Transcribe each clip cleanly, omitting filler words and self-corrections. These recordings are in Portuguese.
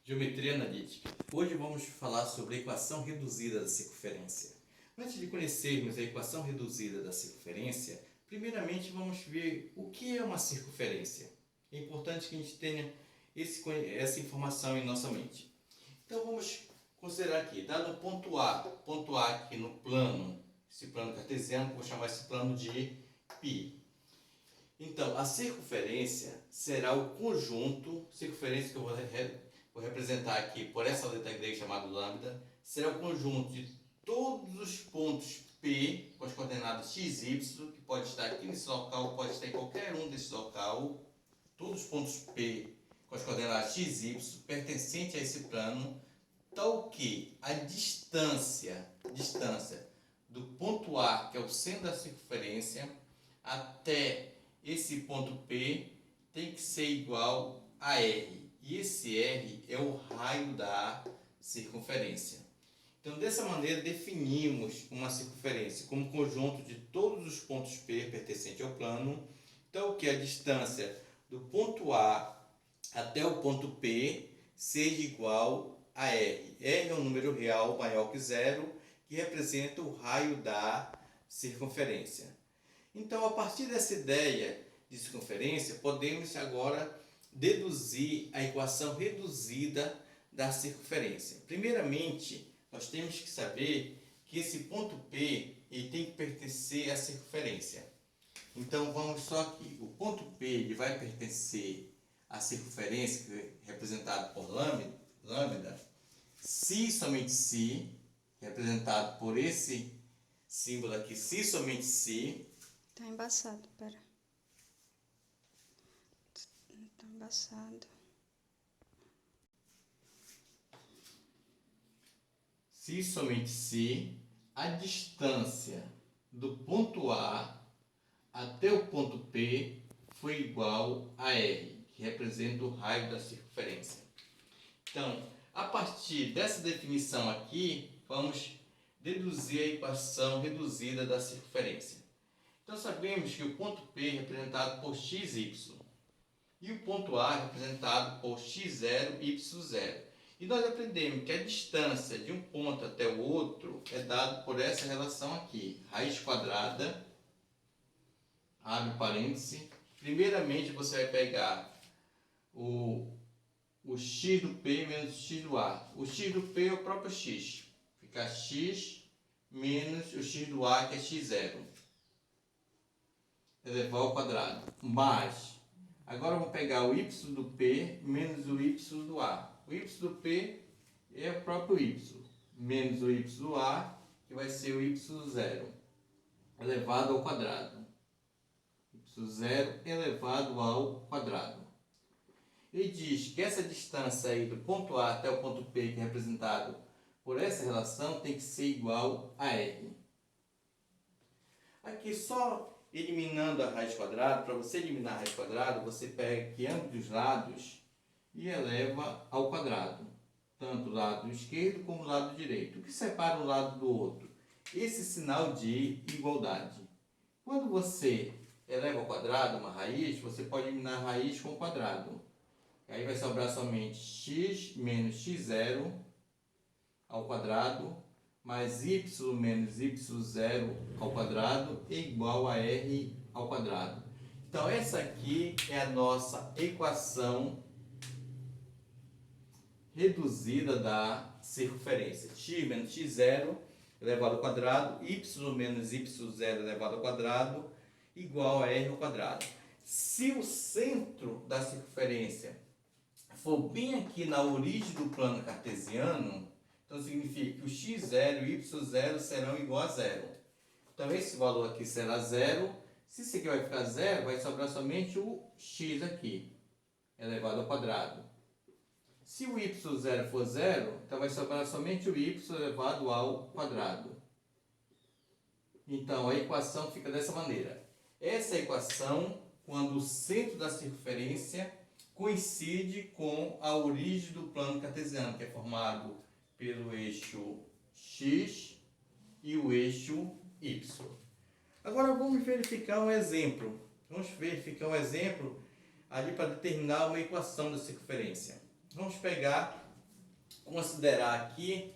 Geometria analítica. Hoje vamos falar sobre a equação reduzida da circunferência. Antes de conhecermos a equação reduzida da circunferência, primeiramente vamos ver o que é uma circunferência. É importante que a gente tenha essa informação em nossa mente. Então vamos considerar aqui, dado o ponto A aqui no plano, esse plano cartesiano, vou chamar esse plano de π. Então, a circunferência será o conjunto, circunferência que eu vou representar aqui por essa letra grega chamada lambda, será o conjunto de todos os pontos P com as coordenadas x, y, que pode estar aqui nesse local, pode estar em qualquer um desses local, todos os pontos P com as coordenadas x, y, pertencente a esse plano, tal que a distância do ponto A, que é o centro da circunferência, até esse ponto P tem que ser igual a R. E esse R é o raio da circunferência. Então, dessa maneira, definimos uma circunferência como conjunto de todos os pontos P pertencentes ao plano, tal que a distância do ponto A até o ponto P seja igual a R. R é um número real maior que zero, que representa o raio da circunferência. Então, a partir dessa ideia de circunferência, podemos agora deduzir a equação reduzida da circunferência. Primeiramente, nós temos que saber que esse ponto P ele tem que pertencer à circunferência. Então, vamos só aqui. O ponto P ele vai pertencer à circunferência, que é representado por lambda, se somente se, representado por esse símbolo aqui, se somente se. Tá embaçado, pera. Tá embaçado. Se somente se a distância do ponto A até o ponto P foi igual a R, que representa o raio da circunferência. Então, a partir dessa definição aqui, vamos deduzir a equação reduzida da circunferência. Então, sabemos que o ponto P é representado por xy e o ponto A é representado por x0, y0. E nós aprendemos que a distância de um ponto até o outro é dada por essa relação aqui. Raiz quadrada, abre parêntese. Primeiramente, você vai pegar o x do P menos o x do A. O x do P é o próprio x. Fica x menos o x do A, que é x0. Elevar ao quadrado. Mais. Agora vamos pegar o y do P menos o y do A. O y do P é o próprio y. Menos o y do A, que vai ser o y0. Elevado ao quadrado. y0 elevado ao quadrado. Ele diz que essa distância aí do ponto A até o ponto P, que é representado por essa relação, tem que ser igual a R. Aqui só eliminando a raiz quadrada, para você eliminar a raiz quadrada, você pega aqui ambos os lados e eleva ao quadrado. Tanto o lado esquerdo como o lado direito. O que separa um lado do outro? Esse sinal de igualdade. Quando você eleva ao quadrado uma raiz, você pode eliminar a raiz com o quadrado. Aí vai sobrar somente x menos x0 ao quadrado, mais y menos y0 ao quadrado é igual a r ao quadrado. Então, essa aqui é a nossa equação reduzida da circunferência. X menos x0 elevado ao quadrado, y menos y0 elevado ao quadrado, igual a r ao quadrado. Se o centro da circunferência for bem aqui na origem do plano cartesiano, então significa que o x0 e o y0 serão igual a zero. Então esse valor aqui será zero. Se isso aqui vai ficar zero, vai sobrar somente o x aqui, elevado ao quadrado. Se o y0 for zero, então vai sobrar somente o y elevado ao quadrado. Então a equação fica dessa maneira. Essa é a equação quando o centro da circunferência coincide com a origem do plano cartesiano, que é formado pelo eixo x e o eixo y. Agora vamos verificar um exemplo. Vamos ali para determinar uma equação da circunferência. Vamos pegar considerar aqui,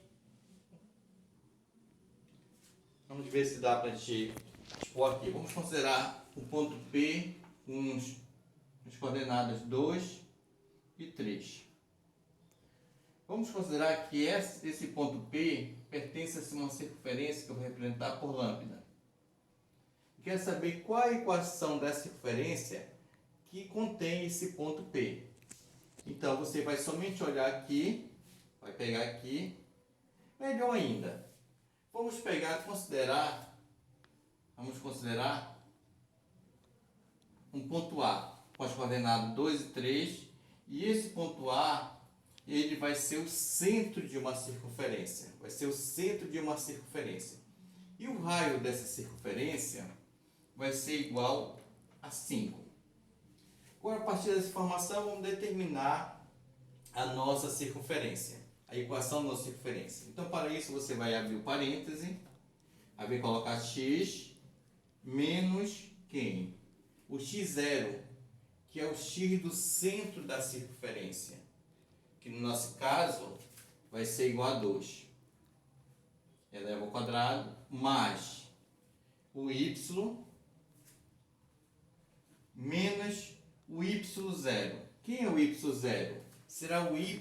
vamos ver se dá para a gente expor aqui. Vamos considerar o ponto P com as coordenadas 2 e 3. Vamos considerar que esse ponto P pertence a uma circunferência que eu vou representar por lambda. Quer saber qual a equação da circunferência que contém esse ponto P. Então, você vai somente olhar aqui, vai pegar aqui. Melhor ainda, vamos considerar um ponto A com as coordenadas 2 e 3. E esse ponto A, ele vai ser o centro de uma circunferência. Vai ser o centro de uma circunferência. E o raio dessa circunferência vai ser igual a 5. Agora, a partir dessa informação, vamos determinar a nossa circunferência, a equação da nossa circunferência. Então, para isso, você vai abrir o parêntese, vai colocar x menos quem? O x0, que é o x do centro da circunferência, que no nosso caso vai ser igual a 2. Eleva ao quadrado, mais o y menos o y0. Quem é o y0? Será o y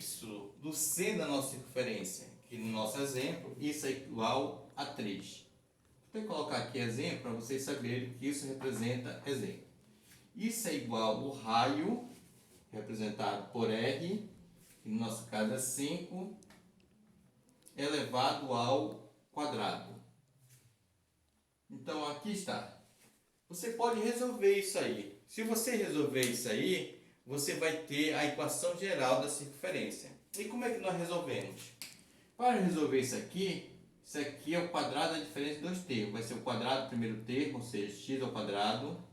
do centro da nossa circunferência, que no nosso exemplo, isso é igual a 3. Vou colocar aqui exemplo para vocês saberem que isso representa exemplo. Isso é igual ao raio, representado por R, que no nosso caso é 5, elevado ao quadrado. Então, aqui está. Você pode resolver isso aí. Se você resolver isso aí, você vai ter a equação geral da circunferência. E como é que nós resolvemos? Para resolver isso aqui é o quadrado da diferença de dois termos. Vai ser o quadrado do primeiro termo, ou seja, x ao quadrado,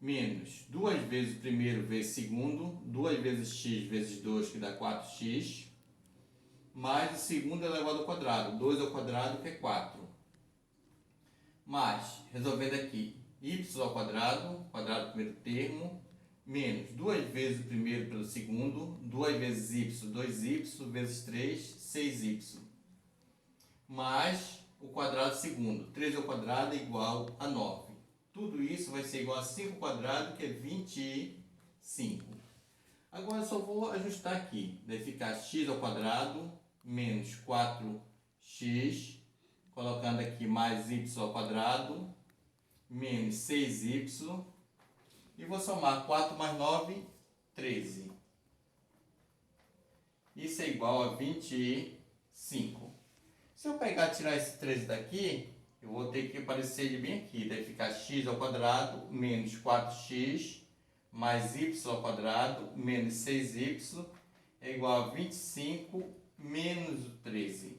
menos 2 vezes o primeiro vezes o segundo, 2 vezes x vezes 2, que dá 4x, mais o segundo elevado ao quadrado, 2 ao quadrado, que é 4. Mais, resolvendo aqui, y ao quadrado, quadrado do primeiro termo, menos 2 vezes o primeiro pelo segundo, 2 vezes y, 2y, vezes 3, 6y. Mais o quadrado do segundo, 3 ao quadrado é igual a 9. Tudo isso vai ser igual a 5 ao quadrado, que é 25. Agora eu só vou ajustar aqui. Vai ficar x ao quadrado menos 4x, colocando aqui mais y ao quadrado, menos 6y, e vou somar 4 mais 9, 13. Isso é igual a 25. Se eu pegar e tirar esse 13 daqui, eu vou ter que aparecer ele bem aqui. Deve ficar x ao quadrado menos 4x mais y ao quadrado menos 6y é igual a 25 menos o 13. Ou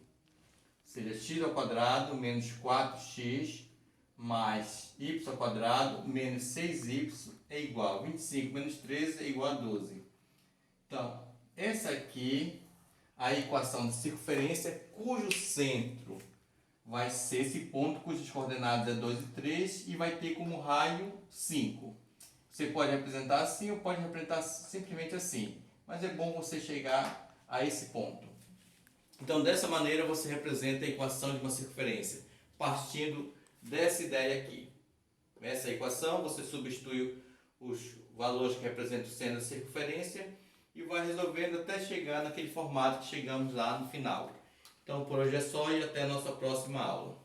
seja, x ao quadrado menos 4x mais y ao quadrado menos 6y é igual a 25 menos 13 é igual a 12. Então, essa aqui é a equação de circunferência cujo centro vai ser esse ponto cujas coordenadas é 2 e 3 e vai ter como raio 5. Você pode representar assim ou pode representar simplesmente assim, mas é bom você chegar a esse ponto. Então, dessa maneira, você representa a equação de uma circunferência, partindo dessa ideia aqui. Nessa equação, você substitui os valores que representam o centro da circunferência e vai resolvendo até chegar naquele formato que chegamos lá no final. Então, por hoje é só e até a nossa próxima aula.